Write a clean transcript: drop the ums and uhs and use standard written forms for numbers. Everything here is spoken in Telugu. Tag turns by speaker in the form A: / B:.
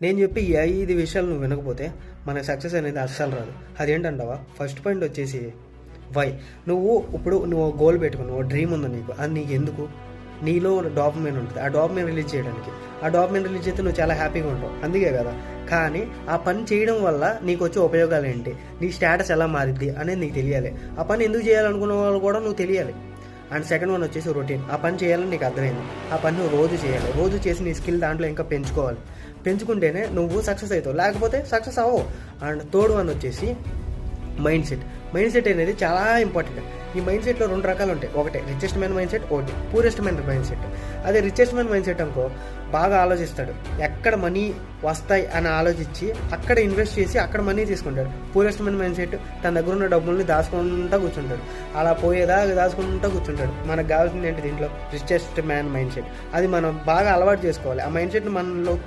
A: నేను చెప్పి ఈ 5 విషయాలు నువ్వు వినకపోతే మనకు సక్సెస్ అనేది అస్సలు రాదు. అదేంటంటావా? ఫస్ట్ పాయింట్ వచ్చేసి వై. నువ్వు గోల్ పెట్టుకుని, ఓ డ్రీమ్ ఉంది నీకు, అది నీకు ఎందుకు? నీలో డాపమైన్ ఉంటుంది, ఆ డాపమైన్ రిలీజ్ చేయడానికి. ఆ డాపమైన్ రిలీజ్ చేస్తే నువ్వు చాలా హ్యాపీగా ఉంటావు, అందుకే కదా. కానీ ఆ పని చేయడం వల్ల నీకు వచ్చే ఉపయోగాలు ఏంటి, నీ స్టేటస్ ఎలా మారిద్ది అనేది నీకు తెలియాలి. ఆ పని ఎందుకు చేయాలనుకున్న వాళ్ళు కూడా నువ్వు తెలియాలి. అండ్ సెకండ్ వన్ వచ్చేసి రొటీన్. ఆ పని చేయాలని నీకు అర్థమైంది, ఆ పని నువ్వు రోజు చేయాలి. రోజు చేసి నీ స్కిల్ దాంట్లో ఇంకా పెంచుకోవాలి. పెంచుకుంటేనే నువ్వు సక్సెస్ అవుతావు, లేకపోతే సక్సెస్ అవ్వవు. అండ్ థర్డ్ వన్ వచ్చేసి మైండ్ సెట్. మైండ్ సెట్ అనేది చాలా ఇంపార్టెంట్. ఈ మైండ్ సెట్లో 2 రకాలు ఉంటాయి. ఒకటి రిచెస్ట్ మ్యాన్ మైండ్ సెట్, ఒకటి పూరెస్ట్ మ్యాన్ మైండ్ సెట్. అదే రిచెస్ట్ మ్యాన్ మైండ్ సెట్ అనుకో, బాగా ఆలోచిస్తాడు, ఎక్కడ మనీ వస్తాయి అని ఆలోచించి అక్కడ ఇన్వెస్ట్ చేసి అక్కడ మనీ తీసుకుంటాడు. పూరెస్ట్ మ్యాన్ మైండ్ సెట్ తన దగ్గర ఉన్న డబ్బుల్ని దాచుకుంటూ కూర్చుంటాడు, అలా పోయేదాకా దాచుకుంటూ కూర్చుంటాడు. మనకు కావాల్సింది ఏంటి దీంట్లో? Richest man mind set. అది మనం బాగా అలవాటు చేసుకోవాలి. ఆ మైండ్ సెట్ని మనలో